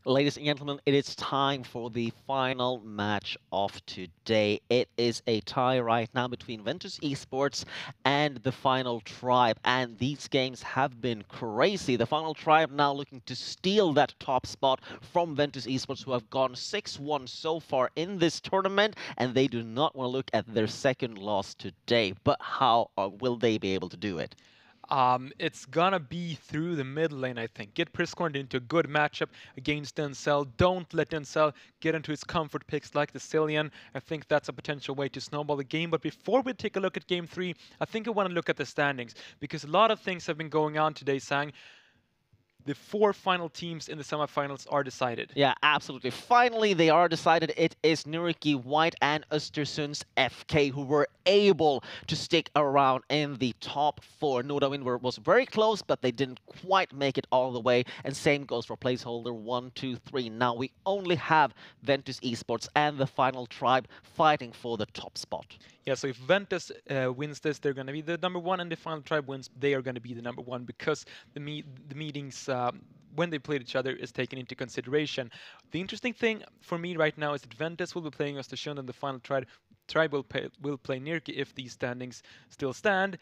Ladies and gentlemen, it is time for the final match of today. It is a tie right now between Ventus Esports and the Final Tribe, and these games have been crazy. The Final Tribe now looking to steal that top spot from Ventus Esports, who have gone 6-1 so far in this tournament, and they do not want to look at their second loss today. But how will they be able to do it? It's gonna be through the mid lane, I think. Get Priscorn into a good matchup against Denzel. Don't let Denzel get into his comfort picks like the Cillian. I think that's a potential way to snowball the game. But before we take a look at game 3, I think I want to look at the standings because a lot of things have been going on today, Sang. The 4 final teams in the semifinals are decided. Yeah, absolutely. Finally, they are decided. It is Nuriki White and Östersunds FK who were able to stick around in the top 4. Nordawin was very close, but they didn't quite make it all the way. And same goes for placeholder 1, 2, 3. Now we only have Ventus Esports and the Final Tribe fighting for the top spot. Yeah, so if Ventus wins this, they're going to be the number 1, and the Final Tribe wins, they are going to be the number 1 because the meetings when they played each other is taken into consideration. The interesting thing for me right now is that Ventus will be playing Östersund, and the Final Tribe will play Nirki if these standings still stand.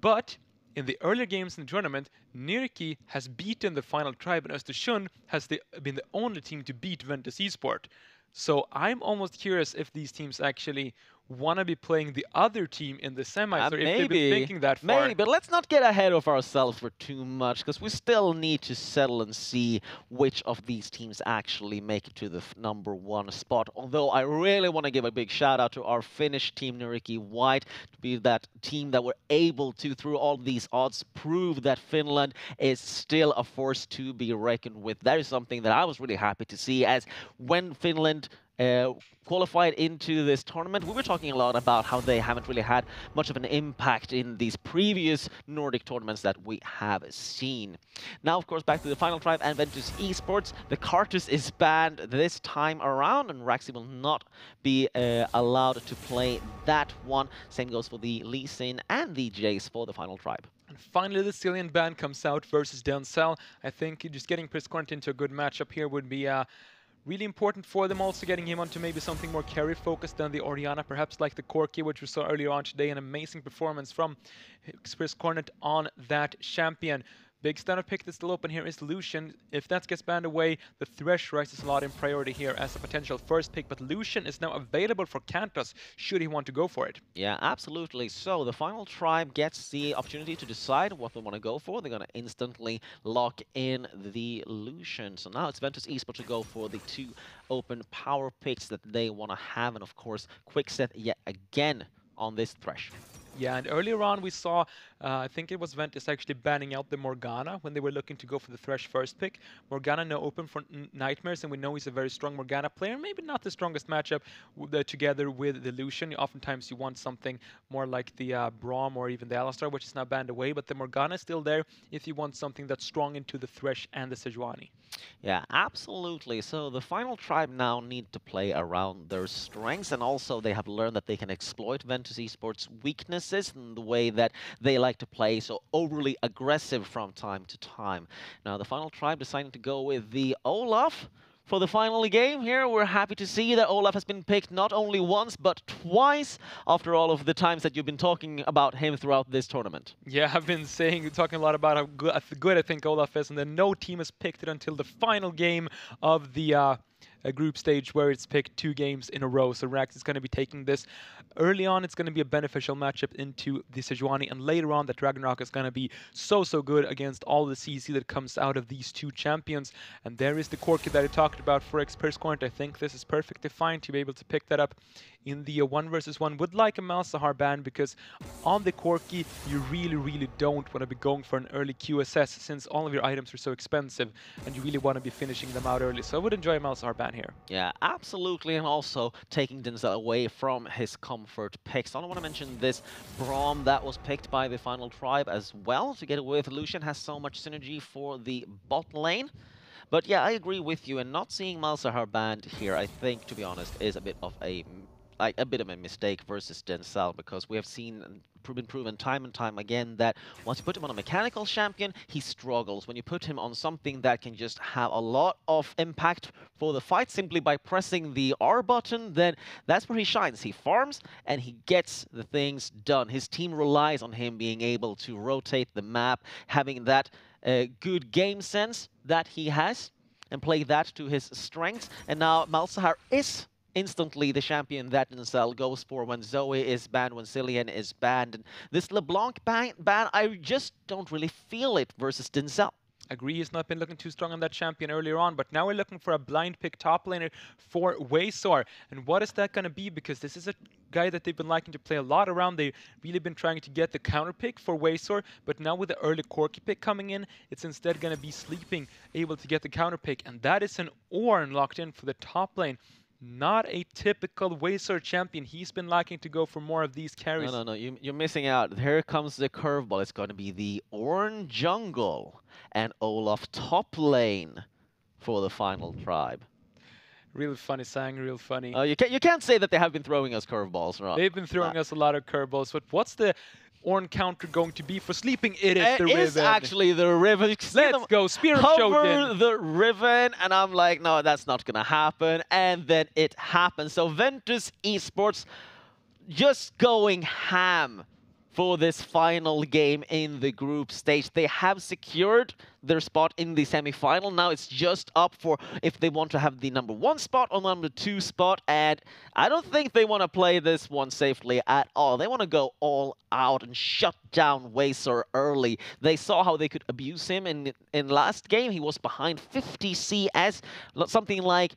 But in the earlier games in the tournament, Nirki has beaten the Final Tribe, and Östersund has been the only team to beat Ventus Esport. So I'm almost curious if these teams actually want to be playing the other team in the semis, or if they've been thinking that far. Maybe, but let's not get ahead of ourselves for too much, because we still need to settle and see which of these teams actually make it to the number 1 spot. Although I really want to give a big shout out to our Finnish team, Nuriki White, to be that team that were able to, through all these odds, prove that Finland is still a force to be reckoned with. That is something that I was really happy to see, as when Finland qualified into this tournament, we were talking a lot about how they haven't really had much of an impact in these previous Nordic tournaments that we have seen. Now, of course, back to the Final Tribe and Ventus Esports. The Cartus is banned this time around, and Raxi will not be allowed to play that one. Same goes for the Lee Sin and the Jace for the Final Tribe. And finally, the Cillian ban comes out versus Denzel. I think just getting Priscorn into a good matchup here would be really important for them, also getting him onto maybe something more carry focused than the Oriana, perhaps like the Corki, which we saw earlier on today. An amazing performance from Chris Cornet on that champion. Big standard pick that's still open here is Lucian. If that gets banned away, the Thresh rises a lot in priority here as a potential first pick, but Lucian is now available for Kantos should he want to go for it. Yeah, absolutely. So the Final Tribe gets the opportunity to decide what they want to go for. They're going to instantly lock in the Lucian. So now it's Ventus Esports to go for the 2 open power picks that they want to have. And of course, Quickset yet again on this Thresh. Yeah, and earlier on we saw, I think it was Ventus actually banning out the Morgana when they were looking to go for the Thresh first pick. Morgana now open for Nightmares, and we know he's a very strong Morgana player. Maybe not the strongest matchup together with the Lucian. Oftentimes you want something more like the Braum or even the Alistar, which is now banned away, but the Morgana is still there if you want something that's strong into the Thresh and the Sejuani. Yeah, absolutely. So the Final Tribe now need to play around their strengths, and also they have learned that they can exploit Ventus Esports' weaknesses in the way that they like to play, so overly aggressive from time to time. Now the Final Tribe deciding to go with the Olaf. For the final game here, we're happy to see that Olaf has been picked not only once, but twice after all of the times that you've been talking about him throughout this tournament. Yeah, I've been talking a lot about how good I think Olaf is, and then no team has picked it until the final game of the group stage where it's picked 2 games in a row. So Rax is going to be taking this. Early on, it's going to be a beneficial matchup into the Sejuani, and later on, the Ragnarok is going to be so good against all the CC that comes out of these 2 champions. And there is the Corki that I talked about for Expers Corner. I think this is perfectly fine to be able to pick that up in the 1 versus 1. Would like a Malzahar ban, because on the Corki, you really don't want to be going for an early QSS, since all of your items are so expensive, and you really want to be finishing them out early. So I would enjoy a Malzahar ban here. Yeah, absolutely, and also taking Denzel away from his comfort picks. I want to mention this Braum that was picked by the Final Tribe as well to get away with Lucian. Has so much synergy for the bot lane. But yeah, I agree with you, and not seeing Malzahar banned here, I think, to be honest, is a bit of a like a bit of a mistake versus Denzel, because we have seen and been proven time and time again that once you put him on a mechanical champion, he struggles. When you put him on something that can just have a lot of impact for the fight simply by pressing the R button, then that's where he shines. He farms and he gets the things done. His team relies on him being able to rotate the map, having that good game sense that he has, and play that to his strengths. And now Malzahar is instantly the champion that Denzel goes for when ZWE is banned, when Cillian is banned. And this LeBlanc ban, I just don't really feel it versus Denzel. Agree, he's not been looking too strong on that champion earlier on, but now we're looking for a blind pick top laner for Waysor. And what is that going to be? Because this is a guy that they've been liking to play a lot around. They've really been trying to get the counter pick for Waysor, but now with the early Corki pick coming in, it's instead going to be Sleeping able to get the counter pick. And that is an Ornn locked in for the top lane. Not a typical Waysor champion. He's been liking to go for more of these carries. No, you're missing out. Here comes the curveball. It's going to be the Ornn jungle and Olaf top lane for the final tribe. Real funny, Sang, real funny. You can't say that they have been throwing us curveballs, right? They've been throwing us a lot of curveballs, but what's the Ornn counter going to be for Sleeping? It is the Riven. It is actually the Riven. Let's go, Spear of cover Shojin. the Riven, and I'm like, no, that's not gonna happen. And then it happens. So Ventus Esports just going ham for this final game in the group stage. They have secured their spot in the semi-final. Now it's just up for if they want to have the #1 spot or #2 spot, and I don't think they want to play this one safely at all. They want to go all out and shut down Waysor early. They saw how they could abuse him in last game. He was behind 50 CS, something like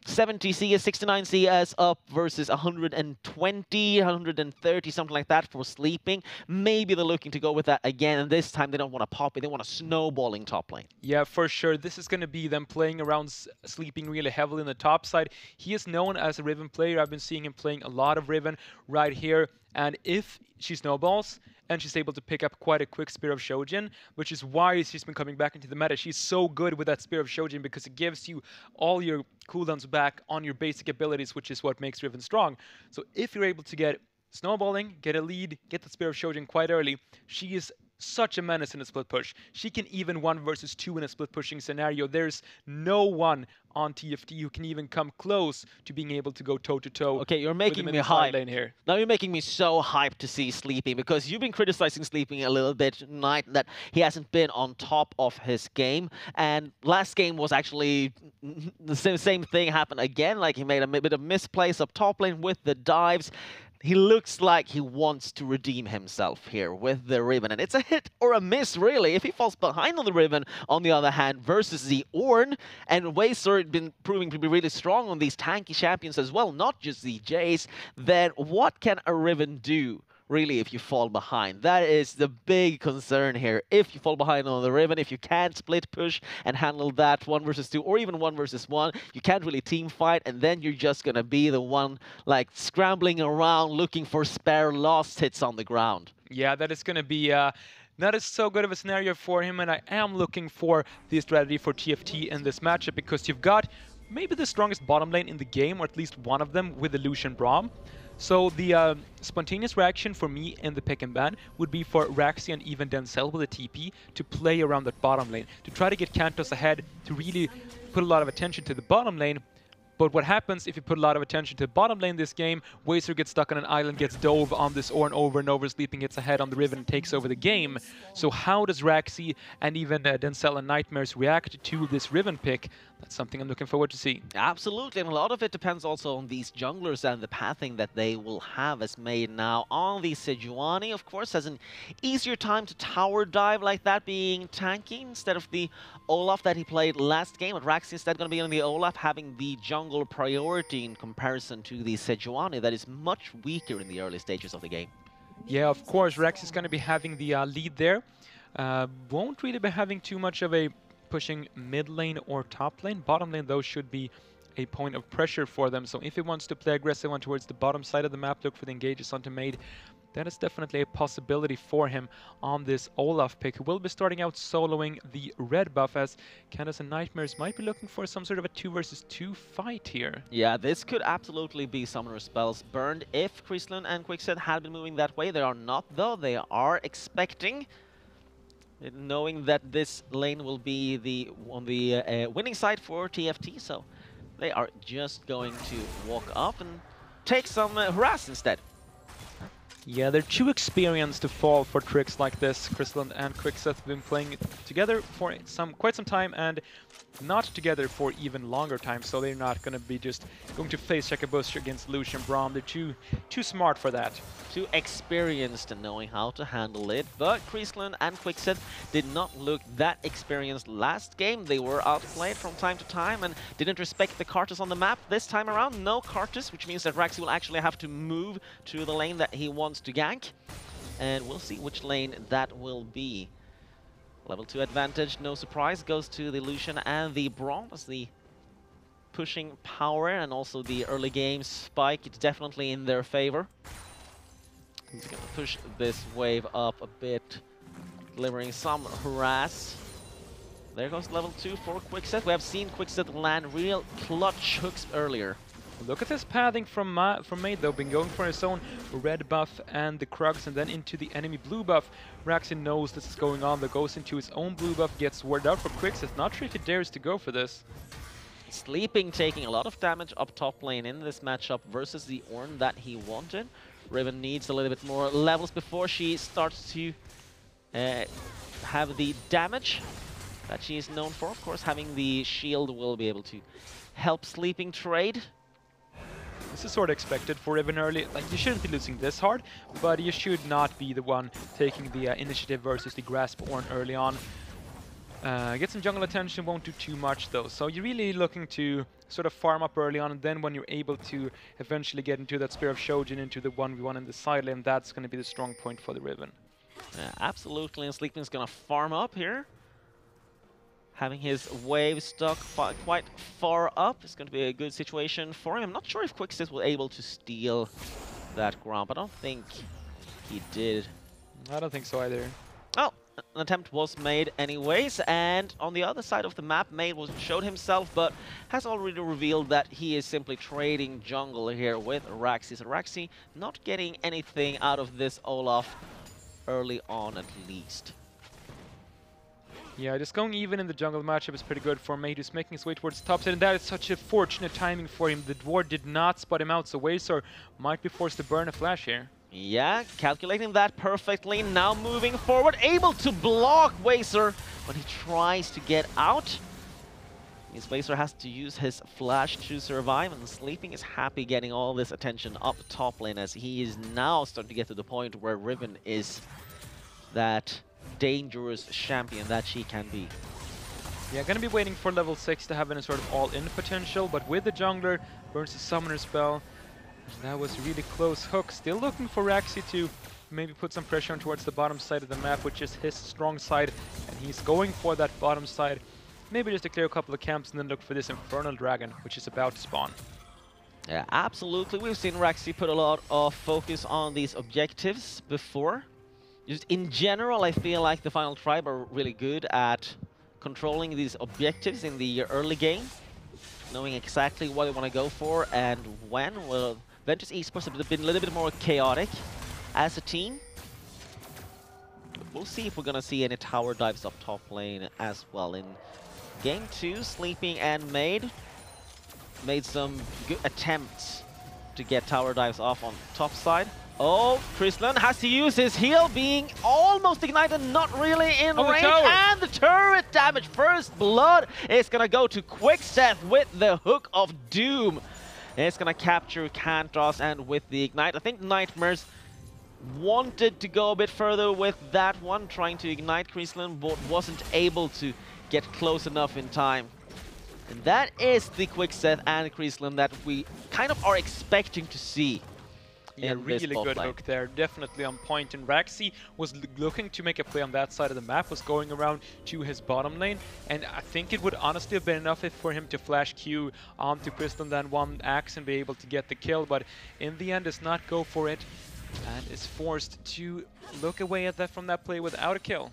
70 CS, 69 CS up versus 120, 130, something like that for Sleeping. Maybe they're looking to go with that again, and this time they don't want to pop it. They want a snowballing top lane. Yeah, for sure. This is going to be them playing around Sleeping really heavily in the top side. He is known as a Riven player. I've been seeing him playing a lot of Riven right here. And if she snowballs, and she's able to pick up quite a quick Spear of Shojin, which is why she's been coming back into the meta. She's so good with that Spear of Shojin because it gives you all your cooldowns back on your basic abilities, which is what makes Riven strong. So if you're able to get snowballing, get a lead, get the Spear of Shojin quite early, she is such a menace in a split push. She can even 1 versus 2 in a split pushing scenario. There's no one on TFT who can even come close to being able to go toe-to-toe. Okay, you're making me hype. Lane here. Now you're making me so hyped to see Sleeping, because you've been criticizing Sleeping a little bit tonight, that he hasn't been on top of his game. And last game was actually the same thing happened again. Like, he made a bit of misplays up top lane with the dives. He looks like he wants to redeem himself here with the Riven, and it's a hit or a miss, really. If he falls behind on the Riven, on the other hand, versus the Ornn, and Waysor had been proving to be really strong on these tanky champions as well, not just the Jace, then what can a Riven do? Really, if you fall behind? That is the big concern here. If you fall behind on the Riven, if you can't split push and handle that 1 versus 2 or even 1 versus 1, you can't really team fight, and then you're just gonna be the one like scrambling around looking for spare lost hits on the ground. Yeah, that is gonna be not as so good of a scenario for him, and I am looking for the strategy for TFT in this matchup, because you've got maybe the strongest bottom lane in the game, or at least one of them, with the Lucian Braum. So the spontaneous reaction for me in the pick and ban would be for Raxi and even Denzel with a TP to play around that bottom lane, to try to get Kantos ahead, to really put a lot of attention to the bottom lane. But what happens if you put a lot of attention to the bottom lane this game? Waysor gets stuck on an island, gets dove on this Ornn over and over, Sleeping gets ahead on the Riven and takes over the game. So how does Raxi and even Denzel and Nightmares react to this Riven pick? That's something I'm looking forward to see. Absolutely, and a lot of it depends also on these junglers and the pathing that they will have as made now. On the Sejuani, of course, has an easier time to tower dive like that, being tanky instead of the Olaf that he played last game. But Raxi instead going to be on the Olaf, having the jungle priority in comparison to the Sejuani that is much weaker in the early stages of the game. Yeah, of course, Rex is going to be having the lead there. Won't really be having too much of a pushing mid lane or top lane. Bottom lane, though, should be a point of pressure for them. So if he wants to play aggressive one towards the bottom side of the map, look for the engages onto Made. that is definitely a possibility for him on this Olaf pick, who will be starting out soloing the red buff, as Candace and Nightmares might be looking for some sort of a 2 versus 2 fight here. Yeah, this could absolutely be Summoner spells burned if Krislund and Quickset had been moving that way. They are not, though. They are expecting, knowing that this lane will be on the winning side for TFT, so they are just going to walk up and take some harass instead. Yeah, they're too experienced to fall for tricks like this. Krislund and Quickset have been playing together for quite some time, and not together for even longer time, so they're not going to be just going to face check a bush against Lucian Braum. They're too smart for that. Too experienced in knowing how to handle it, but Krislund and Quickset did not look that experienced last game. They were outplayed from time to time and didn't respect the Kartus on the map. This time around, no Kartus, which means that Raxi will actually have to move to the lane that he wants to gank, and we'll see which lane that will be. Level 2 advantage, no surprise, goes to the Lucian and the Braum as the pushing power and also the early game spike. It's definitely in their favor. He's going to push this wave up a bit, delivering some harass. There goes level 2 for Quickset. We have seen Quickset land real clutch hooks earlier. Look at this pathing from Made, though, been going for his own red buff and the Krugs, and then into the enemy blue buff. Raxi knows this is going on, but goes into his own blue buff, gets word out for Quickset. Not sure if he dares to go for this. Sleeping taking a lot of damage up top lane in this matchup versus the Ornn that he wanted. Riven needs a little bit more levels before she starts to have the damage that she is known for. Of course, having the shield will be able to help Sleeping trade. This is sort of expected for Riven early. Like, you shouldn't be losing this hard, but you should not be the one taking the initiative versus the Grasp Ornn early on. Get some jungle attention, won't do too much though. So you're really looking to sort of farm up early on, and then when you're able to eventually get into that Spear of Shojin, into the 1v1 in the side lane, that's going to be the strong point for the Riven. Absolutely, and Sleeping's going to farm up here. Having his wave stuck quite far up is going to be a good situation for him. I'm not sure if Quickset was able to steal that ground, but I don't think he did. I don't think so either. Oh, an attempt was made anyways, and on the other side of the map, Made showed himself, but has already revealed that he is simply trading jungle here with Raxi. So Raxi not getting anything out of this Olaf early on at least. Yeah, just going even in the jungle matchup is pretty good for Made, who's making his way towards the top side, and that is such a fortunate timing for him. The Dwarf did not spot him out, so Wazer might be forced to burn a flash here. Yeah, calculating that perfectly, now moving forward, able to block Wazer when he tries to get out. Means Wazer has to use his flash to survive, and Sleeping is happy getting all this attention up top lane, as he is now starting to get to the point where Riven is that dangerous champion that she can be. Yeah, gonna be waiting for level 6 to have any sort of all-in potential, but with the jungler, burns the summoner spell. That was really close hook. Still looking for Raxi to maybe put some pressure on towards the bottom side of the map, which is his strong side, and he's going for that bottom side. Maybe just to clear a couple of camps and then look for this Infernal Dragon, which is about to spawn. Yeah, absolutely. We've seen Raxi put a lot of focus on these objectives before. Just in general, I feel like the Final Tribe are really good at controlling these objectives in the early game, knowing exactly what they want to go for and when. Well, Ventus Esports have been a little bit more chaotic as a team. But we'll see if we're going to see any tower dives up top lane as well. In game 2, Sleeping and Made some good attempts to get tower dives off on top side. Oh, Krislund has to use his heal, being almost ignited, not really in range, and the turret damage. First blood is gonna go to Quickset with the Hook of Doom. It's gonna capture Kantos, and with the ignite, I think Nightmares wanted to go a bit further with that one, trying to ignite Krislund, but wasn't able to get close enough in time. And that is the Quickset and Krislund that we kind of are expecting to see. Yeah, really good hook there, definitely on point. And Raxi was looking to make a play on that side of the map, was going around to his bottom lane, and I think it would honestly have been enough for him to flash Q onto Krislund, then one axe and be able to get the kill, but in the end does not go for it. and is forced to look away at that from that play without a kill.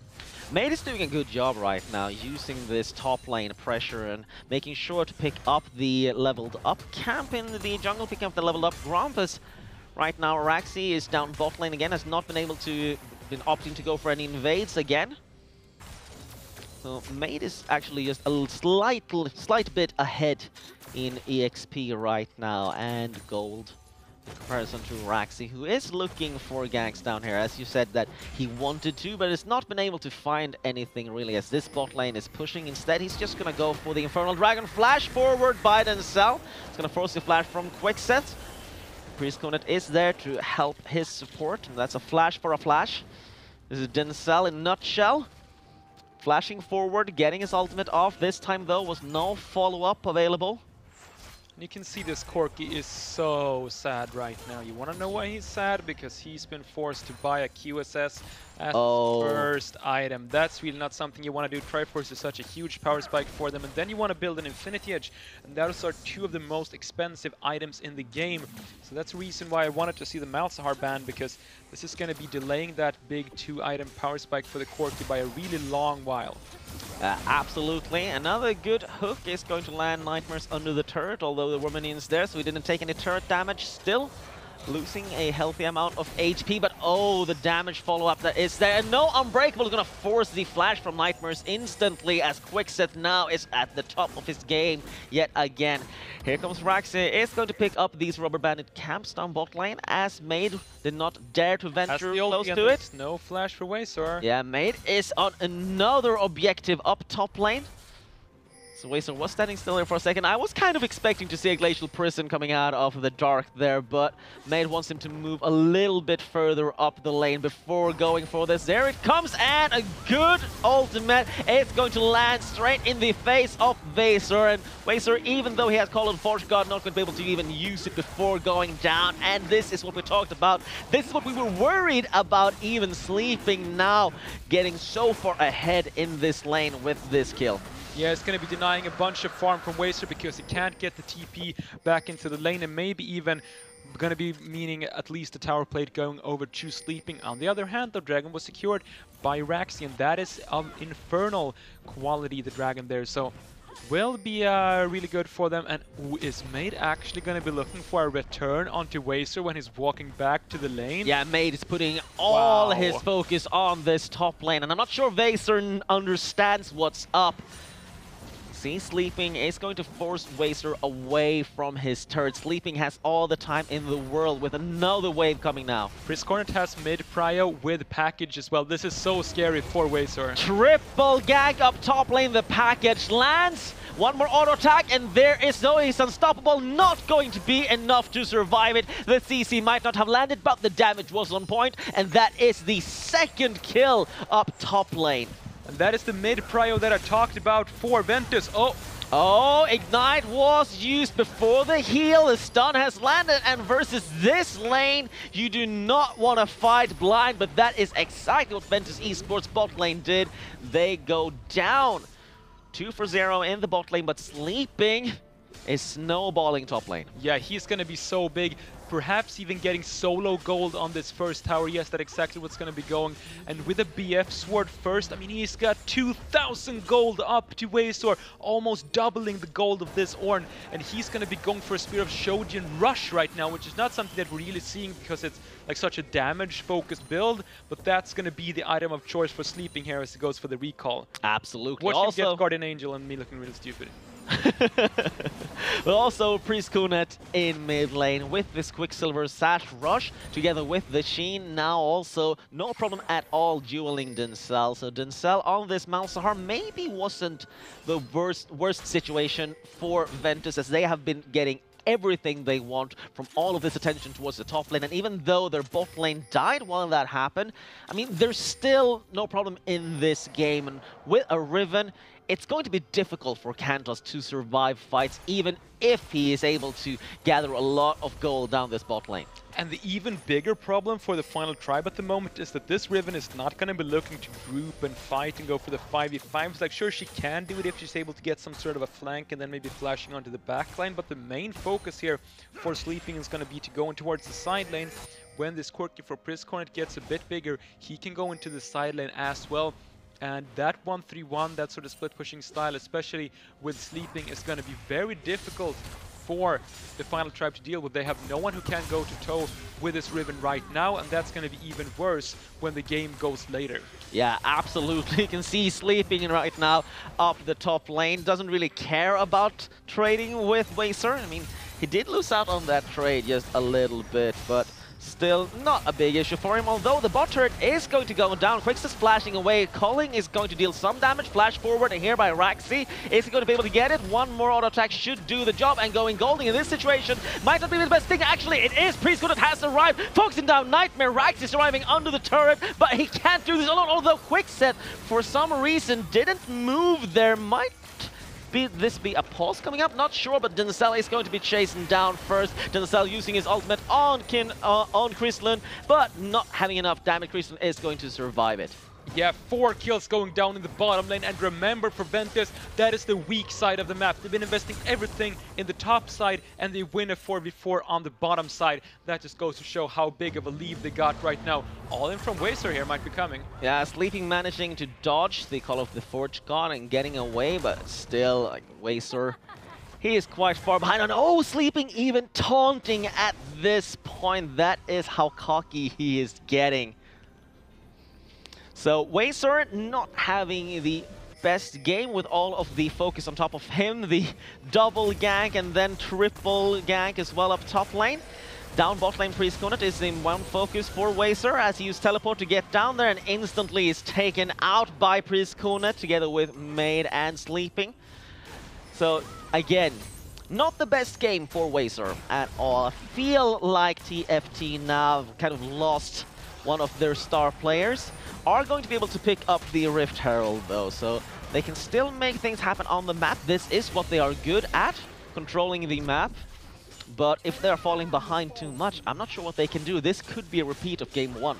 Made is doing a good job right now, using this top lane pressure and making sure to pick up the leveled up camp in the jungle, picking up the leveled up Grumpus. Right now, Raxi is down bot lane again, has not been able to, been opting to go for any invades again. So Made is actually just a slight bit ahead in EXP right now, and gold in comparison to Raxi, who is looking for ganks down here. As you said that he wanted to, but has not been able to find anything really, as this bot lane is pushing. Instead, he's just gonna go for the Infernal Dragon. Flash forward by Denzel. It's gonna force the flash from Quickset. Priestconet is there to help his support, and that's a flash for a flash. This is Denzel in a nutshell. Flashing forward, getting his ultimate off. This time, though, was no follow-up available. You can see this Corky is so sad right now. You want to know why he's sad? Because he's been forced to buy a QSS as his first item. That's really not something you want to do. Triforce is such a huge power spike for them, and then you want to build an Infinity Edge, and those are two of the most expensive items in the game. So that's the reason why I wanted to see the Malzahar ban, because this is going to be delaying that big 2-item power spike for the Corky by a really long while. Absolutely. Another good hook is going to land Nightmares under the turret, although there were minions there, so he didn't take any turret damage. Still losing a healthy amount of HP, but oh, the damage follow-up that is there. And no Unbreakable is going to force the flash from Nightmares instantly, as Quickset now is at the top of his game yet again. Here comes Raxi. Is going to pick up these Rubber Bandit camps down bot lane, as Made did not dare to venture close to it. No flash for Waysor. Yeah, Made is on another objective up top lane. So Waysor was standing still there for a second. I was kind of expecting to see a Glacial Prison coming out of the dark there, but Made wants him to move a little bit further up the lane before going for this. There it comes, and a good ultimate. It's going to land straight in the face of Waysor, and Waysor, even though he has Call of Forge God, not going to be able to even use it before going down. And this is what we talked about. This is what we were worried about, even sleeping now, getting so far ahead in this lane with this kill. Yeah, it's going to be denying a bunch of farm from Waysor because he can't get the TP back into the lane, and maybe even going to be meaning at least the tower plate going over to Sleeping. On the other hand, the dragon was secured by Raxi, and that is of infernal quality, the dragon there. So will be really good for them. And is Made actually going to be looking for a return onto Waysor when he's walking back to the lane? Yeah, Made is putting all his focus on this top lane, and I'm not sure Waysor understands what's up. See, Sleeping is going to force Waysor away from his turret. Sleeping has all the time in the world with another wave coming now. Priestconet has mid prio with package as well. This is so scary for Waysor. Triple gag up top lane. The package lands. One more auto attack, and there is no, he's unstoppable. Not going to be enough to survive it. The CC might not have landed, but the damage was on point, and that is the second kill up top lane. And that is the mid-prio that I talked about for Ventus. Oh, Ignite was used before the heal. The stun has landed, and versus this lane, you do not want to fight blind, but that is exactly what Ventus Esports bot lane did. They go down. 2 for 0 in the bot lane, but Sleeping is snowballing top lane. Yeah, he's going to be so big. Perhaps even getting solo gold on this first tower. Yes, that's exactly what's going to be going. And with a BF sword first, I mean, he's got 2,000 gold up to Waysor, almost doubling the gold of this Ornn. And he's going to be going for a Spear of Shojin Rush right now, which is not something that we're really seeing because it's like such a damage-focused build. But that's going to be the item of choice for Sleeping here as he goes for the recall. Absolutely. Watch him get Guardian Angel and me looking really stupid. But also Priestconet in mid lane with this Quicksilver Sash Rush together with the Sheen. Now also no problem at all dueling Denzel. So Denzel on this Malzahar maybe wasn't the worst situation for Ventus, as they have been getting everything they want from all of this attention towards the top lane. And even though their bot lane died while that happened, I mean, there's still no problem in this game. And with a Riven, it's going to be difficult for Kantos to survive fights, even if he is able to gather a lot of gold down this bot lane. And the even bigger problem for the final tribe at the moment is that this Riven is not going to be looking to group and fight and go for the 5v5s. Like, sure, she can do it if she's able to get some sort of a flank and then maybe flashing onto the back line, but the main focus here for Sleeping is going to be to go in towards the side lane, when this quirky for Priscornet gets a bit bigger, he can go into the side lane as well. And that 1-3-1, that sort of split pushing style, especially with sleeping, is going to be very difficult for the final tribe to deal with. They have no one who can go to toe with this Riven right now, and that's going to be even worse when the game goes later. Yeah, absolutely. You can see Sleeping right now up the top lane. Doesn't really care about trading with Wazer. I mean, he did lose out on that trade just a little bit, but still not a big issue for him, although the bot turret is going to go down. Quix is flashing away. Culling is going to deal some damage. Flash forward here by Raxi. Is he going to be able to get it? One more auto attack should do the job, and going Golding in this situation might not be the best thing. Actually, it is Priesthood that has arrived, focusing down Nightmare. Raxi is arriving under the turret, but he can't do this alone, although Quickset, for some reason, didn't move there. Might this be a pause coming up? Not sure, but Denzel is going to be chasing down first. Denzel using his ultimate on Kristlund, but not having enough damage. Kristlund is going to survive it. Yeah, 4 kills going down in the bottom lane, and remember for Ventus, that is the weak side of the map. They've been investing everything in the top side, and they win a 4v4 on the bottom side. That just goes to show how big of a lead they got right now. All in from Wazer here might be coming. Yeah, Sleeping managing to dodge the Call of the Forge God and getting away, but still, like, Wazer, he is quite far behind. And oh, Sleeping even taunting at this point. That is how cocky he is getting. So Wazer not having the best game with all of the focus on top of him. The double gank and then triple gank as well up top lane. Down bot lane, Priestcornet is in one focus for Wazer as he used teleport to get down there and instantly is taken out by Priestcornet together with Maid and Sleeping. So again, not the best game for Wazer at all. I feel like TFT now kind of lost one of their star players. Are going to be able to pick up the Rift Herald though, so they can still make things happen on the map. This is what they are good at, controlling the map. But if they're falling behind too much, I'm not sure what they can do. This could be a repeat of game 1.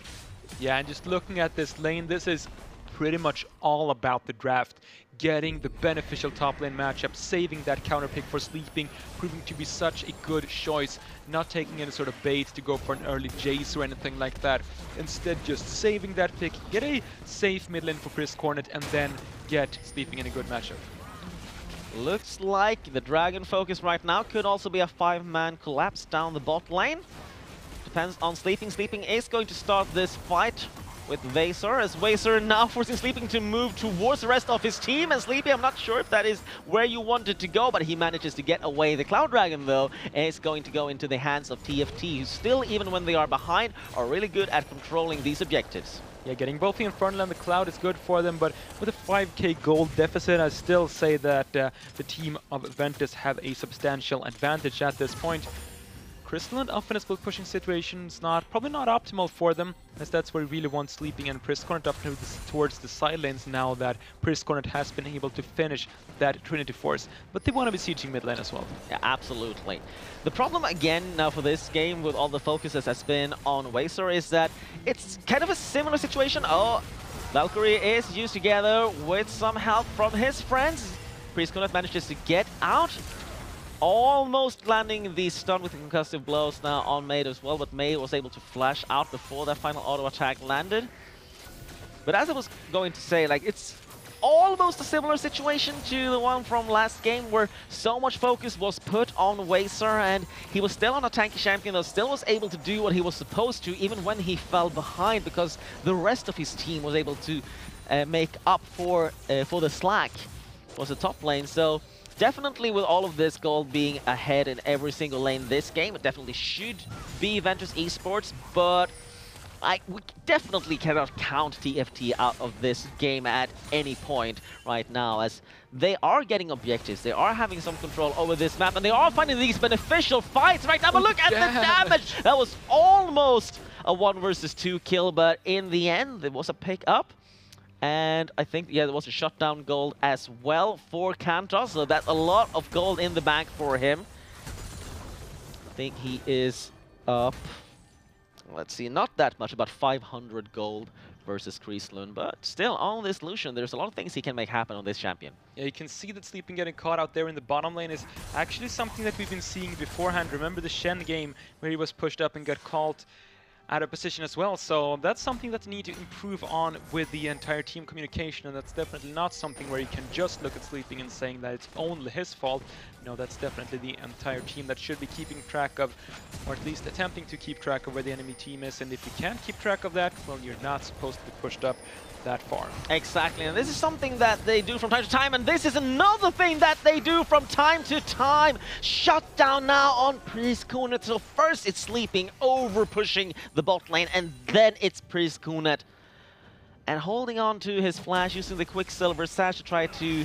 Yeah, and just looking at this lane, this is pretty much all about the draft. Getting the beneficial top lane matchup, saving that counter pick for Sleeping, proving to be such a good choice. Not taking any sort of bait to go for an early Jace or anything like that. Instead, just saving that pick, get a safe mid lane for Priscornet, and then get Sleeping in a good matchup. Looks like the Dragon focus right now could also be a 5-man collapse down the bot lane. Depends on Sleeping. Sleeping is going to start this fight with Wazer, as Wazer now forcing Sleeping to move towards the rest of his team. And Sleepy, I'm not sure if that is where you wanted to go, but he manages to get away. The Cloud Dragon, though, is going to go into the hands of TFT, who still, even when they are behind, are really good at controlling these objectives. Yeah, getting both the Infernal and the Cloud is good for them, but with a 5k gold deficit, I still say that the team of Ventus have a substantial advantage at this point. Kristlund up in a split pushing situation is probably not optimal for them, as that's where we really want Sleeping and Priscornet up towards the side lanes now that Priscornet has been able to finish that Trinity Force. But they want to be sieging mid lane as well. Yeah, absolutely. The problem again now for this game with all the focus that has been on Wazer is that it's kind of a similar situation. Oh, Valkyrie is used together with some help from his friends. Priscornet manages to get out. Almost landing the stun with the concussive blows now on Maid as well, but Maid was able to flash out before that final auto attack landed. But as I was going to say, like, it's almost a similar situation to the one from last game where so much focus was put on Wazer and he was still on a tanky champion that still was able to do what he was supposed to even when he fell behind, because the rest of his team was able to make up for the slack was the top lane. So definitely with all of this gold being ahead in every single lane this game, it definitely should be Ventus Esports, but we definitely cannot count TFT out of this game at any point right now, as they are getting objectives, they are having some control over this map, and they are finding these beneficial fights right now. But look at the damage! That was almost a 1 versus 2 kill, but in the end, there was a pick up. And I think, yeah, there was a shutdown gold as well for Kantos, so that's a lot of gold in the bank for him. I think he is up, let's see, not that much, about 500 gold versus Kristlund, but still, on this Lucian, there's a lot of things he can make happen on this champion. Yeah, you can see that Sleeping getting caught out there in the bottom lane is actually something that we've been seeing beforehand. Remember the Shen game where he was pushed up and got caught out of position as well. So that's something that you need to improve on with the entire team communication, and that's definitely not something where you can just look at Sleeping and saying that it's only his fault. No, that's definitely the entire team that should be keeping track of, or at least attempting to keep track of where the enemy team is. And if you can't keep track of that, well, you're not supposed to be pushed up that far. Exactly, and this is something that they do from time to time, and this is another thing that they do from time to time. Shut down now on Priskunet. So first it's Sleeping over pushing the bot lane, and then it's Priskunet. And holding on to his flash, using the Quicksilver Sash to try to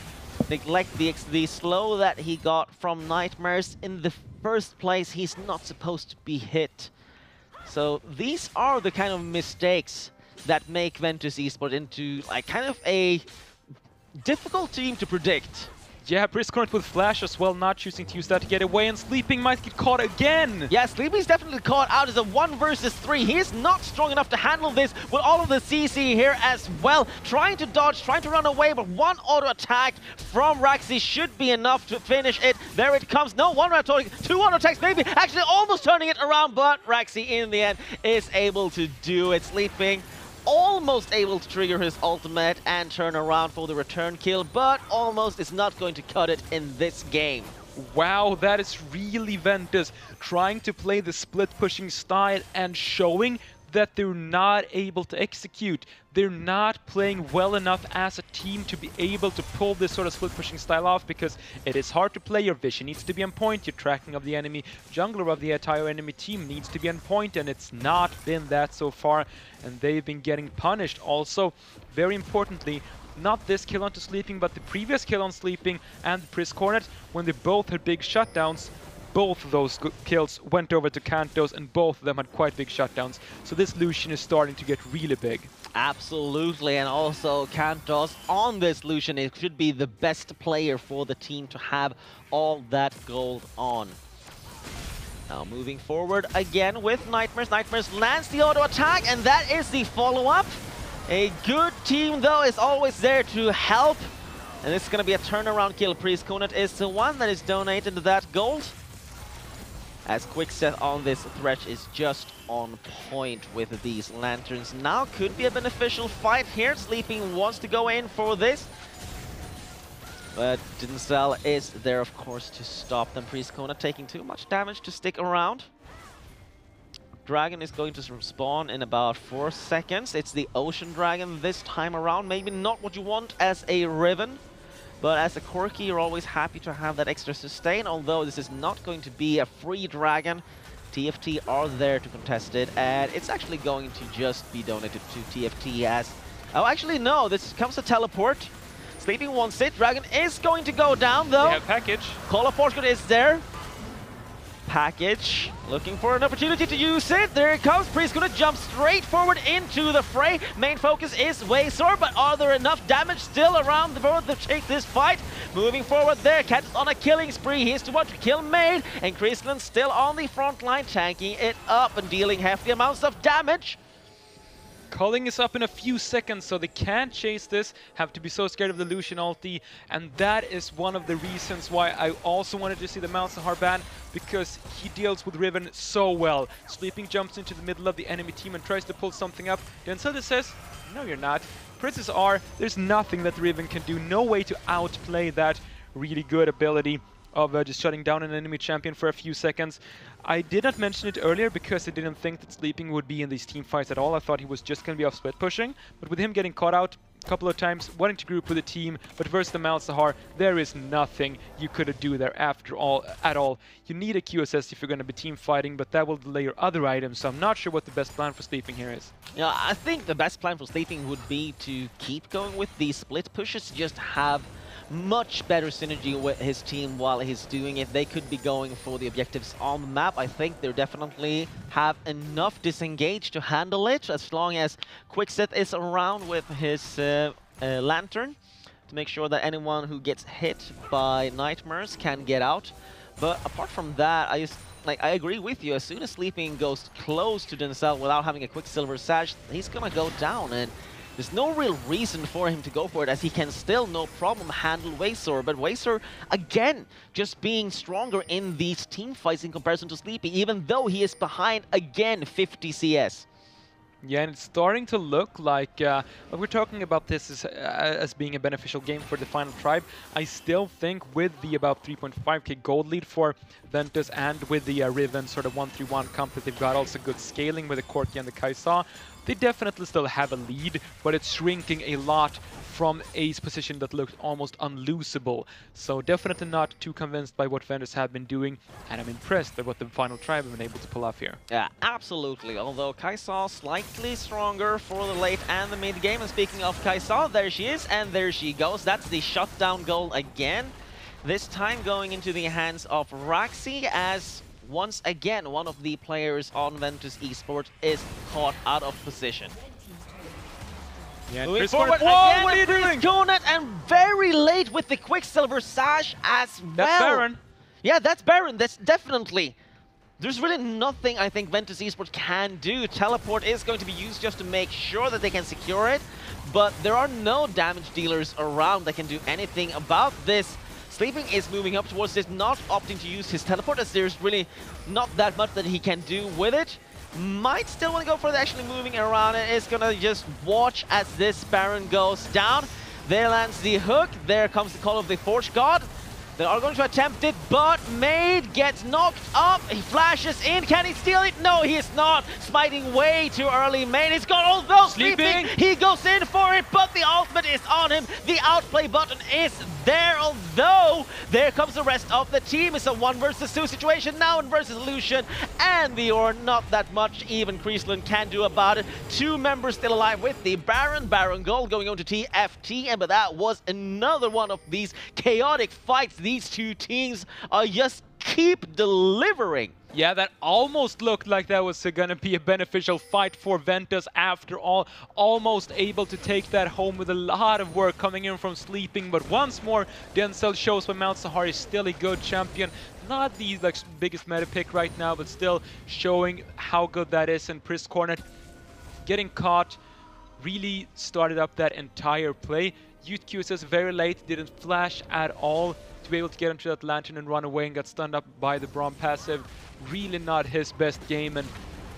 neglect the slow that he got from Nightmares. In the first place, he's not supposed to be hit. So these are the kind of mistakes that make Ventus Esports into like kind of a difficult team to predict. Yeah, Priskunet with flash as well, not choosing to use that to get away, and Sleeping might get caught again. Yeah, Sleepy's definitely caught out as a 1 versus 3. He is not strong enough to handle this with all of the CC here as well. Trying to dodge, trying to run away, but one auto attack from Raxi should be enough to finish it. There it comes. No, one auto attack, 2 auto attacks, maybe actually almost turning it around, but Raxi in the end is able to do it. Sleeping almost able to trigger his ultimate and turn around for the return kill, but almost is not going to cut it in this game. Wow, that is really Ventus trying to play the split pushing style and showing that they're not able to execute. They're not playing well enough as a team to be able to pull this sort of split pushing style off, because it is hard to play. Your vision needs to be on point, your tracking of the enemy jungler of the entire enemy team needs to be on point, and it's not been that so far, and they've been getting punished. Also, very importantly, not this kill onto Sleeping, but the previous kill on Sleeping and Priskunet, when they both had big shutdowns. Both of those kills went over to Kantos, and both of them had quite big shutdowns. So this Lucian is starting to get really big. Absolutely, and also Kantos on this Lucian, it should be the best player for the team to have all that gold on. Now moving forward again with Nightmares. Nightmares lands the auto attack, and that is the follow-up. A good team though is always there to help. And this is going to be a turnaround kill. Priskunet is the one that is donated to that gold. As Quickset on this threat is just on point with these lanterns. Now could be a beneficial fight here. Sleeping wants to go in for this. But Dinsel is there, of course, to stop them. Priskunet taking too much damage to stick around. Dragon is going to spawn in about 4 seconds. It's the Ocean Dragon this time around. Maybe not what you want as a Riven. But as a Corki, you're always happy to have that extra sustain, although this is not going to be a free dragon. TFT are there to contest it, and it's actually going to just be donated to TFT as... Oh, actually, no, this comes a teleport. Sleeping wants it. Dragon is going to go down, though. They have package. Call of Force is there. Package, looking for an opportunity to use it. There it comes. Priest gonna jump straight forward into the fray. Main focus is Waysor, but are there enough damage still around the board to take this fight? Moving forward there, Cat is on a killing spree. He's the one to kill Maid, and Chrisland still on the front line, tanking it up and dealing hefty amounts of damage. Culling is up in a few seconds, so they can't chase this, have to be so scared of the Lucian ulti, and that is one of the reasons why I also wanted to see the Mount Sahar ban, because he deals with Riven so well. Sleeping jumps into the middle of the enemy team and tries to pull something up. Denzel says, no you're not. Princes are, there's nothing that Riven can do, no way to outplay that really good ability of just shutting down an enemy champion for a few seconds. I did not mention it earlier because I didn't think that Sleeping would be in these team fights at all. I thought he was just going to be off split pushing, but with him getting caught out a couple of times, wanting to group with the team, but versus the Mount Sahar, there is nothing you could do there after all at all. You need a QSS if you're going to be team fighting, but that will delay your other items, so I'm not sure what the best plan for Sleeping here is. Yeah, I think the best plan for Sleeping would be to keep going with these split pushes, just have much better synergy with his team while he's doing it. They could be going for the objectives on the map. I think they definitely have enough disengage to handle it, as long as Quickset is around with his lantern to make sure that anyone who gets hit by Nightmares can get out. But apart from that, I agree with you. As soon as Sleeping goes close to Denzel without having a Quicksilver Sash, he's gonna go down, and there's no real reason for him to go for it, as he can still, no problem, handle Waysor. But Waysor, again, just being stronger in these team fights in comparison to Sleepy, even though he is behind, again, 50 CS. Yeah, and it's starting to look like we're talking about this as being a beneficial game for the final tribe. I still think with the about 3.5k gold lead for Ventus and with the Riven sort of 1-3-1 comp that they've got also good scaling with the Corki and the Kai'Sa, they definitely still have a lead, but it's shrinking a lot from A's position that looked almost unlosable. So definitely not too convinced by what Ventus have been doing, and I'm impressed at what the final tribe have been able to pull off here. Yeah, absolutely. Although Kai'Sa slightly stronger for the late and the mid game. And speaking of Kai'Sa, there she is, and there she goes. That's the shutdown goal again. This time going into the hands of Raxi, as once again one of the players on Ventus Esports is caught out of position. Yeah, Moving Chris forward Cornet. Whoa, again, what are you doing? Cornet, and very late with the Quicksilver Sash as well. That's Baron. Yeah, that's Baron. That's definitely. There's really nothing I think Ventus Esports can do. Teleport is going to be used just to make sure that they can secure it, but there are no damage dealers around that can do anything about this. Sleeping is moving up towards this, not opting to use his teleport, as there's really not that much that he can do with it. Might still want to go for the actually moving around. It is gonna just watch as this Baron goes down. There lands the hook. There comes the call of the Forge God. They are going to attempt it, but Made gets knocked up. He flashes in. Can he steal it? No, he is not. Smiting way too early. Made is gone. Although sleeping, he goes in for it, but the ultimate is on him. The outplay button is there, although there comes the rest of the team. It's a 1 versus 2 situation now in versus Lucian and the Ornn. Not that much even Kreisland can do about it. 2 members still alive with the Baron. Baron Gold going on to TFT, and but that was another one of these chaotic fights. These two teams are just keep delivering. Yeah, that almost looked like that was going to be a beneficial fight for Ventus after all. Almost able to take that home with a lot of work coming in from Sleeping. But once more, Denzel shows why Mount Sahari is still a good champion. Not the biggest meta pick right now, but still showing how good that is. And Chris Cornet getting caught really started up that entire play. Youth QSS very late, didn't flash at all to be able to get into that lantern and run away, and got stunned up by the Braum passive. Really not his best game, and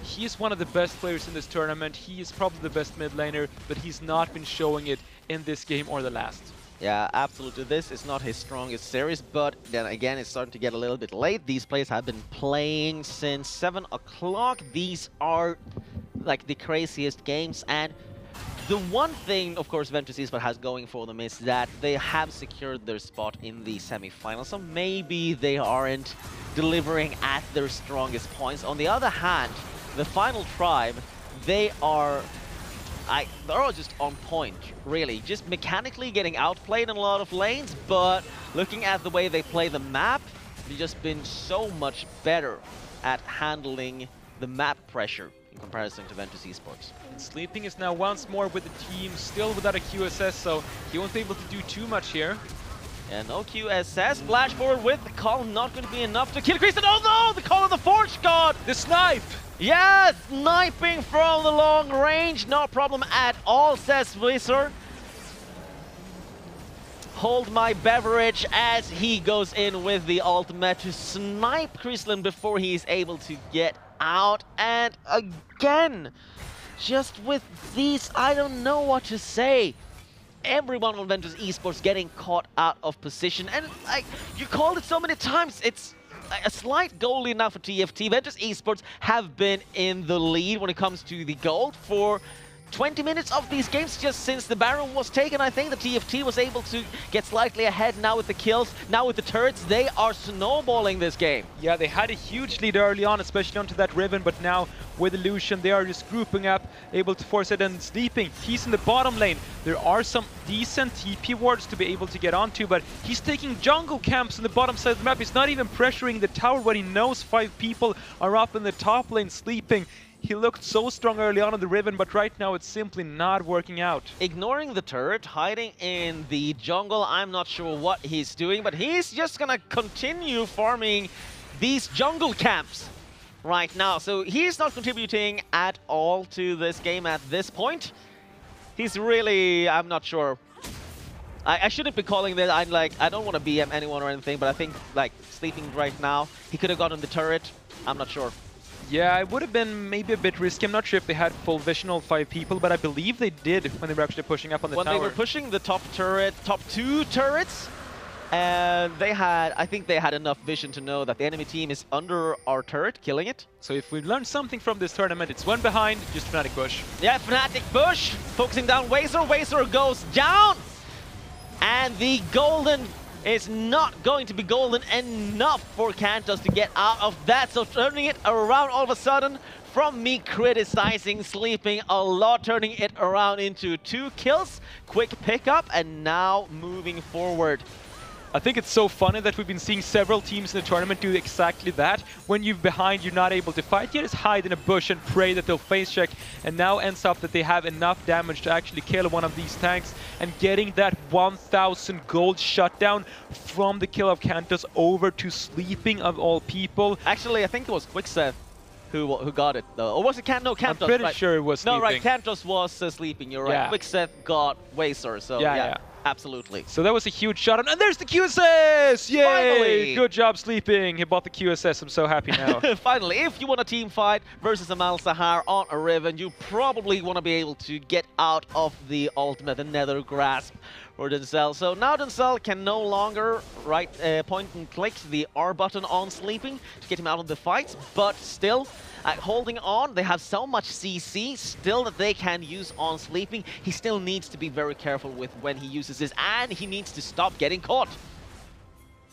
he is one of the best players in this tournament. He is probably the best mid laner, but he's not been showing it in this game or the last. Yeah, absolutely. This is not his strongest series, but then again, it's starting to get a little bit late. These players have been playing since 7 o'clock. These are like the craziest games, and the one thing, of course, Ventus Esports has going for them is that they have secured their spot in the semi-final, so maybe they aren't delivering at their strongest points. On the other hand, the final tribe, they're all just on point, really. Just mechanically getting outplayed in a lot of lanes, but looking at the way they play the map, they've just been so much better at handling the map pressure in comparison to Ventus Esports. Sleeping is now once more with the team, still without a QSS, so he won't be able to do too much here. Yeah, no QSS. Flash forward with the call, not going to be enough to kill Kreisland. Oh no, the call of the Forge God! The snipe! Yeah, sniping from the long range, no problem at all, says Wizard. Hold my beverage as he goes in with the ultimate to snipe Kreisland before he is able to get out. And again, just with these, I don't know what to say. Everyone on Ventus Esports getting caught out of position, and like you called it so many times, it's a slight goal lead now for TFT. Ventus Esports have been in the lead when it comes to the gold for 20 minutes of these games, just since the Baron was taken. I think the TFT was able to get slightly ahead now with the kills, now with the turrets. They are snowballing this game. Yeah, they had a huge lead early on, especially onto that Riven, but now with Illusion, they are just grouping up, able to force it, and Sleeping. He's in the bottom lane. There are some decent TP wards to be able to get onto, but he's taking jungle camps on the bottom side of the map. He's not even pressuring the tower when he knows 5 people are up in the top lane Sleeping. He looked so strong early on in the Riven, but right now it's simply not working out. Ignoring the turret, hiding in the jungle, I'm not sure what he's doing, but he's just gonna continue farming these jungle camps right now. So he's not contributing at all to this game at this point. He's really, I'm not sure. I shouldn't be calling this, I don't want to BM anyone or anything, but I think like Sleeping right now, he could have gotten the turret. I'm not sure. Yeah, it would have been maybe a bit risky. I'm not sure if they had full vision on 5 people, but I believe they did when they were actually pushing up on the tower. When they were pushing the top 2 turrets, and I think they had enough vision to know that the enemy team is under our turret, killing it. So if we've learned something from this tournament, it's one behind, just Fnatic push. Yeah, Fnatic push, focusing down Wazer. Wazer goes down, and the golden is not going to be golden enough for Kantos to get out of that. So turning it around all of a sudden, from me criticizing Sleeping a lot, turning it around into 2 kills, quick pickup, and now moving forward. I think it's so funny that we've been seeing several teams in the tournament do exactly that. When you're behind, you're not able to fight, you just hide in a bush and pray that they'll face check, and now ends up that they have enough damage to actually kill one of these tanks, and getting that 1000 gold shutdown from the kill of Kantos over to Sleeping of all people. Actually, I think it was Quickseth who got it though. Or was it Kantos? I'm pretty sure it was Sleeping. No, right, Kantos was Sleeping, you're right. Yeah. Quickseth got Wazer, so yeah. Absolutely. So that was a huge shot, and there's the QSS! Yay! Finally! Good job, Sleeping. He bought the QSS. I'm so happy now. Finally, if you want a team fight versus a Malzahar on a Riven, you probably want to be able to get out of the ultimate, the Nether Grasp for Denzel. So now Denzel can no longer point and click the R button on Sleeping to get him out of the fights, but still holding on. They have so much CC still that they can use on Sleeping. He still needs to be very careful with when he uses this, and he needs to stop getting caught.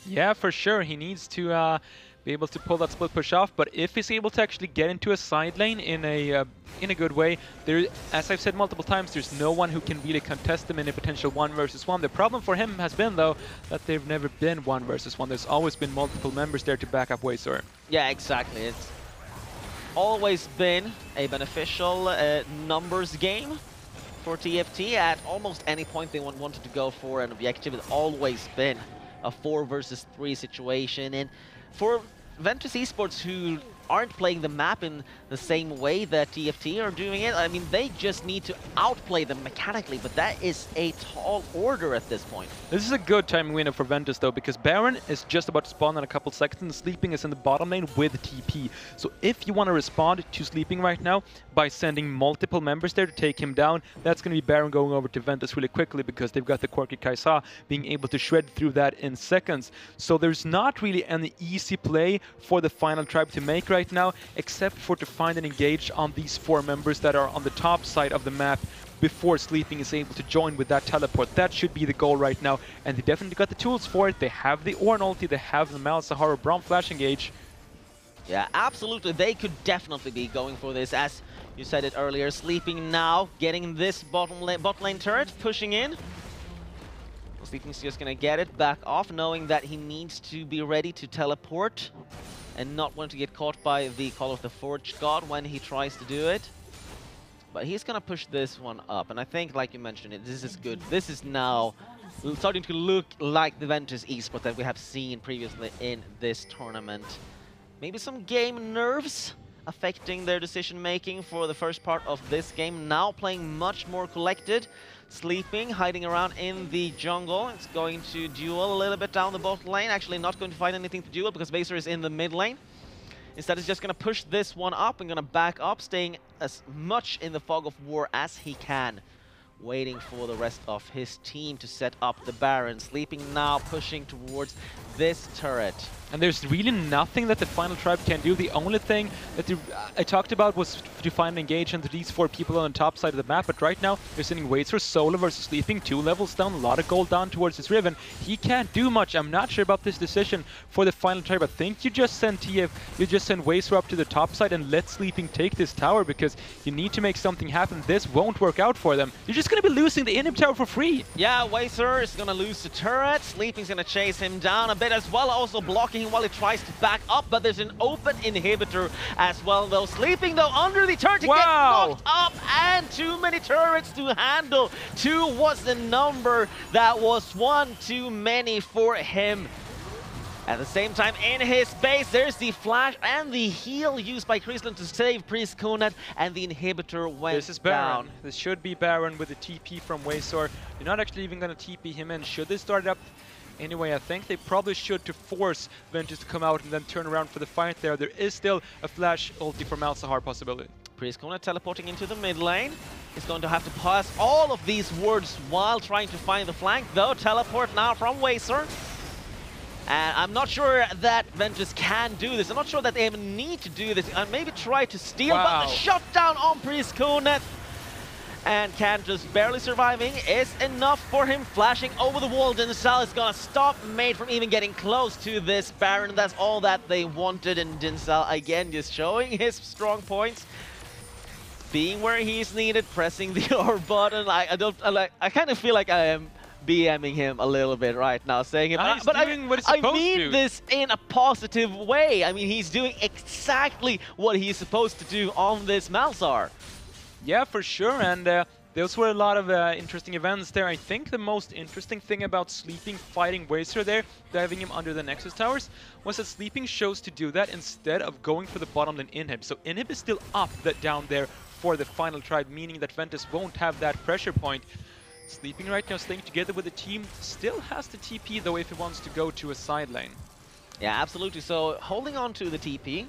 Yeah, for sure. He needs to be able to pull that split push off, but if he's able to actually get into a side lane in a good way, there, as I've said multiple times, there's no one who can really contest him in a potential 1 versus 1. The problem for him has been, though, that they've never been 1 versus 1. There's always been multiple members there to back up Wazer. Yeah, exactly. It's always been a beneficial numbers game for TFT. At almost any point they wanted to go for an objective, it's always been a 4 versus 3 situation. And for Ventus Esports, who aren't playing the map in the same way that TFT are doing it, I mean, they just need to outplay them mechanically, but that is a tall order at this point. This is a good timing window for Ventus, though, because Baron is just about to spawn in a couple seconds, and Sleeping is in the bottom lane with TP. So if you want to respond to Sleeping right now by sending multiple members there to take him down, that's going to be Baron going over to Ventus really quickly, because they've got the Quirky Kaisa being able to shred through that in seconds. So there's not really an easy play for the final tribe to make right now, except for to find and engage on these 4 members that are on the top side of the map before Sleeping is able to join with that teleport. That should be the goal right now, and they definitely got the tools for it. They have the Ornn ulti, they have the Malzahar Braum flash engage. Yeah, absolutely. They could definitely be going for this, as you said it earlier. Sleeping now, getting this bot lane turret, pushing in. Sleeping's just gonna get it back off, knowing that he needs to be ready to teleport and not want to get caught by the Call of the Forge God when he tries to do it. But he's gonna push this one up, and I think, like you mentioned, this is good. This is now starting to look like the Ventus Esports that we have seen previously in this tournament. Maybe some game nerves affecting their decision-making for the first part of this game. Now playing much more collected. Sleeping, hiding around in the jungle. It's going to duel a little bit down the bot lane. Actually not going to find anything to duel because Vaser is in the mid lane. Instead, he's just going to push this one up and going to back up, staying as much in the fog of war as he can. Waiting for the rest of his team to set up the Baron. Sleeping now, pushing towards this turret. And there's really nothing that the final tribe can do. The only thing that I talked about was to find and engage into these 4 people on the top side of the map. But right now, they're sending Wazer solo versus Sleeping, 2 levels down, a lot of gold down towards his Riven. He can't do much. I'm not sure about this decision for the final tribe. I think you just send Wazer up to the top side and let Sleeping take this tower, because you need to make something happen. This won't work out for them. You're just going to be losing the inhib tower for free. Yeah, Wazer is going to lose the turret. Sleeping's going to chase him down a bit as well, also blocking him while he tries to back up, but there's an open inhibitor as well, though. Sleeping, though, under the turret to get knocked up, and too many turrets to handle. 2 was the number. That was 1 too many for him. At the same time, in his base, there's the flash and the heal used by Chrisland to save Priest Kunad, and the inhibitor went This is Baron. down. This should be Baron with the TP from Wazer. You're not actually even going to TP him in. Should they start up anyway. I think they probably should to force Ventus to come out and then turn around for the fight there. There is still a flash ulti for Malzahar possibility. Priestkona teleporting into the mid lane. He's going to have to pass all of these wards while trying to find the flank, though. Teleport now from Wazer. And I'm not sure that Ventus can do this. I'm not sure that they even need to do this. And maybe try to steal, but the shutdown on Priestkona. And Cantus barely surviving is enough for him. Flashing over the wall, Dinsal is gonna stop Made from even getting close to this Baron. That's all that they wanted, and Dinsal again just showing his strong points. Being where he's needed, pressing the R button. I kind of feel like I am BMing him a little bit right now, saying it. But I mean this in a positive way. I mean, he's doing exactly what he's supposed to do on this Malzahar. Yeah, for sure, and those were a lot of interesting events there. I think the most interesting thing about Sleeping fighting Wazer there, diving him under the Nexus Towers, was that Sleeping chose to do that instead of going for the bottom lane Inhib. So Inhib is still up down there for the final tribe, meaning that Ventus won't have that pressure point. Sleeping right now, staying together with the team, still has the TP though if he wants to go to a side lane. Yeah, absolutely. So holding on to the TP.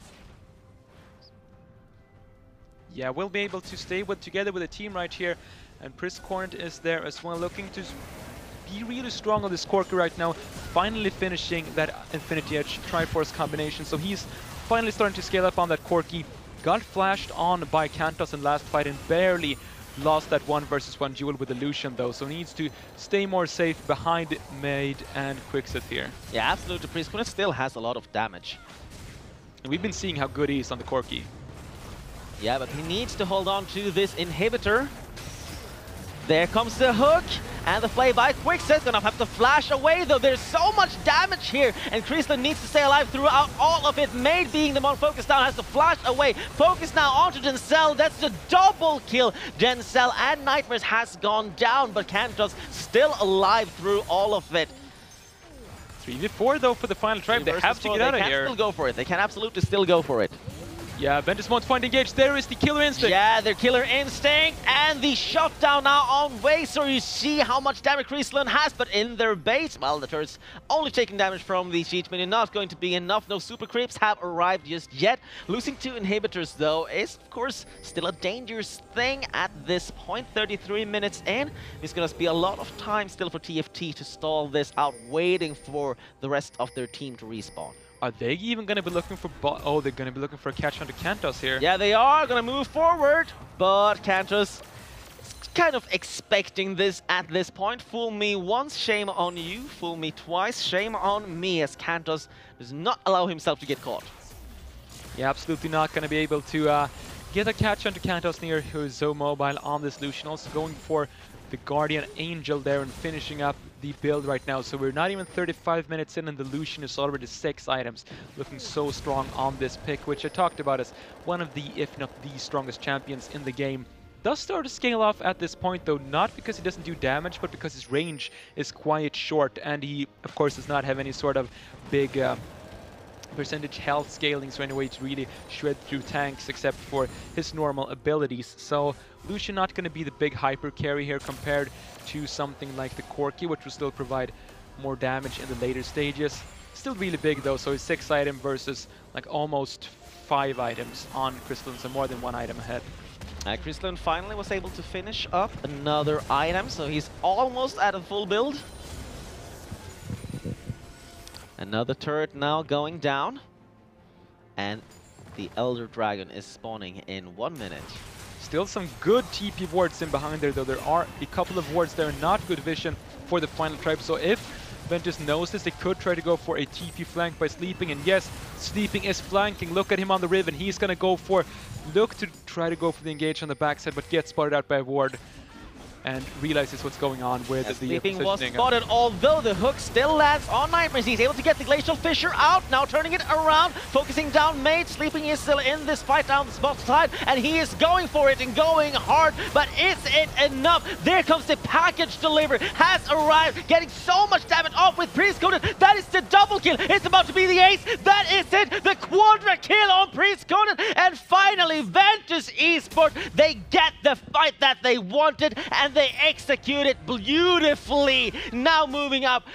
Yeah, we'll be able to stay together with the team right here. And Priestkona is there as well, looking to be really strong on this Corki right now. Finally finishing that Infinity Edge Triforce combination. So he's finally starting to scale up on that Corki. Got flashed on by Kantos in last fight and barely lost that 1v1 duel with the Lucian though. So needs to stay more safe behind Made and Quixet here. Yeah, absolutely. Priestkona still has a lot of damage. And we've been seeing how good he is on the Corki. Yeah, but he needs to hold on to this inhibitor. There comes the hook, and the play by Quixet. Gonna have to flash away, though. There's so much damage here, and Kriesland needs to stay alive throughout all of it. Made being the one focused down has to flash away. Focus now onto Dinsel. That's the double kill. Dinsel and Nightmares has gone down, but Kantos still alive through all of it. 3v4 though for the final tribe. They have to get out of here. They can still go for it. They can absolutely still go for it. Yeah, Ventus won't find engage. There is the killer instinct. Yeah, their killer instinct and the shutdown now on Wazer. You see how much damage Kriesland has, but in their base, well, the turret's only taking damage from the siege minion. Not going to be enough. No super creeps have arrived just yet. Losing 2 inhibitors, though, is, of course, still a dangerous thing at this point. 33 minutes in. It's going to be a lot of time still for TFT to stall this out, waiting for the rest of their team to respawn. Are they even going to be looking for oh, they're going to be looking for a catch onto Kantos here. Yeah, they are going to move forward, but Kantos is kind of expecting this at this point. Fool me once, shame on you. Fool me twice, shame on me, as Kantos does not allow himself to get caught. Yeah, absolutely not going to be able to get a catch onto Kantos near, who is so mobile on this Lucian. Also going for the Guardian Angel there and finishing up the build right now. So we're not even 35 minutes in and the Lucian is already 6 items. Looking so strong on this pick, which I talked about as one of the, if not the strongest champions in the game. Does start to scale off at this point though, not because he doesn't do damage, but because his range is quite short and he, of course, does not have any sort of big percentage health scaling, so anyway to really shred through tanks except for his normal abilities. So Lucian not going to be the big hyper carry here compared to something like the Corki, which will still provide more damage in the later stages. Still really big though, so his 6 item versus like almost 5 items on Kriesland, so more than 1 item ahead. Kriesland finally was able to finish up another item, so he's almost at a full build. Another turret now going down, and the Elder Dragon is spawning in 1 minute. Still some good TP wards in behind there, though. There are a couple of wards there, not good vision for the final tribe. So if Ventus knows this, they could try to go for a TP flank by Sleeping. And yes, Sleeping is flanking. Look at him on the Riven. He's going to go for, look to try to go for the engage on the backside, but gets spotted out by a ward. And realizes what's going on with the Sleeping was spotted, although the hook still lands on Nightmares. He's able to get the Glacial Fissure out, now turning it around, focusing down Made. Sleeping is still in this fight down the spot side, and he is going for it and going hard, but is it enough? There comes the package delivery, has arrived, getting so much damage off with Priestkona. That is the double kill. It's about to be the ace. That is it, the quadra kill on Priestkona, and finally Ventus Esports, they get the fight that they wanted, and they execute it beautifully. Now moving up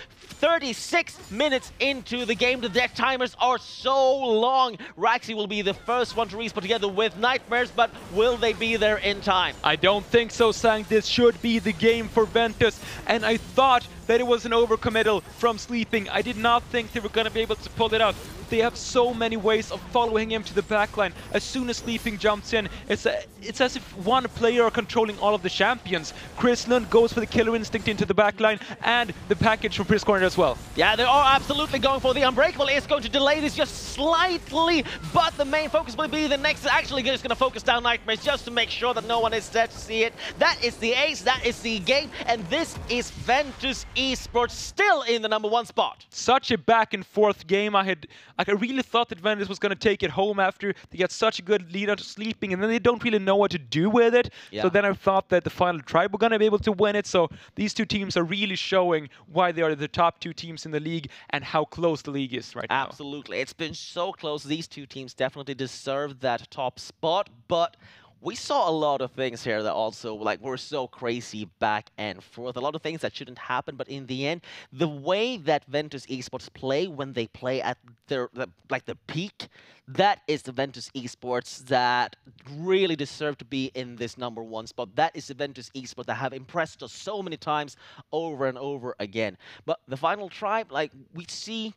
36 minutes into the game. The death timers are so long. Raxi will be the first one to respawn together with Nightmares, but will they be there in time? I don't think so, Sang. This should be the game for Ventus, and I thought that it was an overcommittal from Sleeping. I did not think they were going to be able to pull it off. They have so many ways of following him to the backline. As soon as Sleeping jumps in, it's as if one player are controlling all of the champions. Chris Lund goes for the killer instinct into the backline, and the package from Chris Corner as well. Yeah, they are absolutely going for the Unbreakable. It's going to delay this just slightly, but the main focus will be the next. Actually, just going to focus down Nightmares just to make sure that no one is there to see it. That is the ace, that is the game, and this is Ventus Esports still in the #1 spot. Such a back and forth game. I really thought that Ventus was going to take it home after they got such a good lead onto Sleeping, and then they don't really know what to do with it. Yeah. So then I thought that the final tribe were going to be able to win it. So these two teams are really showing why they are the top two teams in the league and how close the league is right now. Absolutely. It's been so close. These two teams definitely deserve that top spot, but we saw a lot of things here that also were so crazy back and forth. A lot of things that shouldn't happen, but in the end, the way that Ventus Esports play when they play at their the peak, that is the Ventus Esports that really deserve to be in this #1 spot. That is the Ventus Esports that have impressed us so many times over and over again. But the final tribe, we see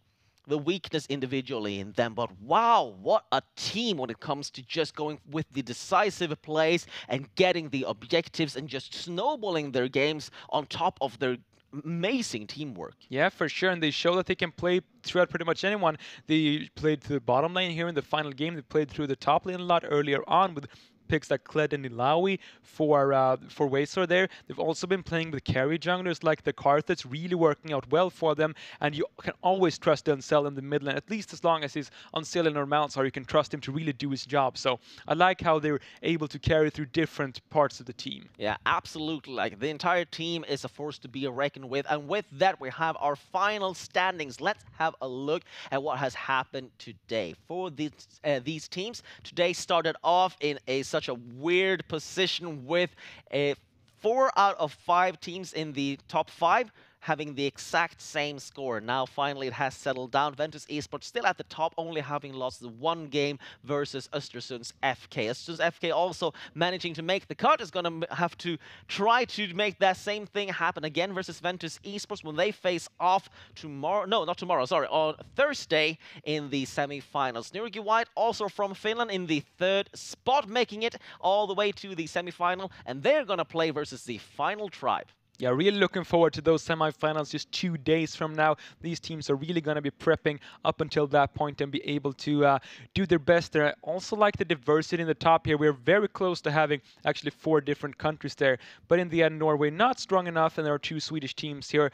the weakness individually in them, but wow, what a team when it comes to just going with the decisive plays and getting the objectives and just snowballing their games on top of their amazing teamwork. Yeah, for sure, and they show that they can play throughout pretty much anyone. They played through the bottom lane here in the final game. They played through the top lane a lot earlier on with picks like Kled and Ilawi for Waystar there. They've also been playing with carry junglers like the Karth. That's really working out well for them, and you can always trust Uncell in the mid lane, at least as long as he's Uncell or Malzahar, you can trust him to really do his job. So I like how they're able to carry through different parts of the team. Yeah, absolutely. The entire team is a force to be reckoned with, and with that we have our final standings. Let's have a look at what has happened today for these teams. Today started off in such a weird position with 4 out of 5 teams in the top 5 having the exact same score. Now finally it has settled down. Ventus Esports still at the top, only having lost the 1 game versus Östersund's FK. Östersund's FK also managing to make the cut, is going to have to try to make that same thing happen again versus Ventus Esports when they face off tomorrow, no, not tomorrow, sorry, on Thursday in the semi-finals. Nordic White also from Finland in the 3rd spot, making it all the way to the semi-final, and they're going to play versus the final tribe. Yeah, really looking forward to those semifinals just 2 days from now. These teams are really going to be prepping up until that point and be able to do their best there. I also like the diversity in the top here. We're very close to having actually 4 different countries there. But in the end, Norway not strong enough, and there are 2 Swedish teams here.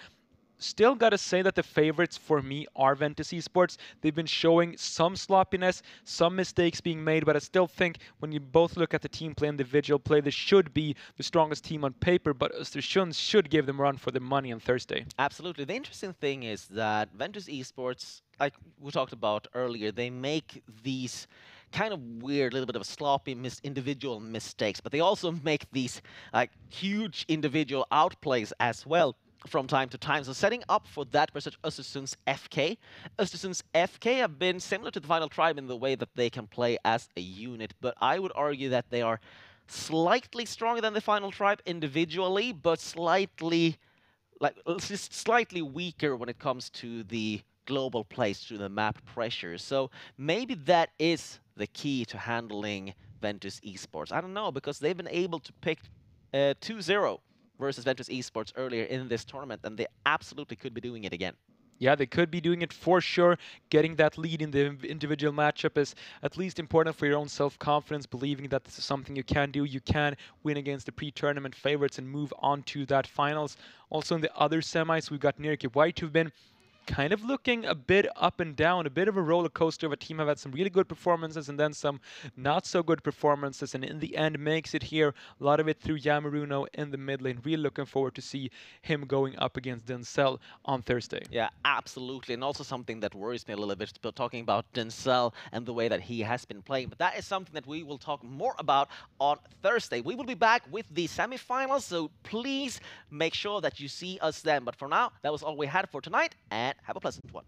Still got to say that the favorites for me are Ventus Esports. They've been showing some sloppiness, some mistakes being made, but I still think when you both look at the team play and individual play, this should be the strongest team on paper, but Östersund should give them a run for their money on Thursday. Absolutely. The interesting thing is that Ventus Esports, like we talked about earlier, they make these kind of weird, little bit of sloppy individual mistakes, but they also make these huge individual outplays as well from time to time. So setting up for that versus Östersund's FK. Östersund's FK have been similar to the final tribe in the way that they can play as a unit, but I would argue that they are slightly stronger than the final tribe individually, but slightly weaker when it comes to the global plays, to the map pressure. So maybe that is the key to handling Ventus Esports. I don't know, because they've been able to pick 2-0 versus Ventus Esports earlier in this tournament, and they absolutely could be doing it again. Yeah, they could be doing it for sure. Getting that lead in the individual matchup is at least important for your own self-confidence, believing that this is something you can do. You can win against the pre-tournament favorites and move on to that finals. Also in the other semis, we've got Nordic White, who've been kind of looking a bit up and down, a bit of a roller coaster of a team. Have had some really good performances and then some not so good performances, and in the end makes it here. A lot of it through Yamaruno in the mid lane. Really looking forward to see him going up against Denzel on Thursday. Yeah, absolutely. And also something that worries me a little bit, but talking about Denzel and the way that he has been playing. But that is something that we will talk more about on Thursday. We will be back with the semifinals, so please make sure that you see us then. But for now, that was all we had for tonight, and have a pleasant one.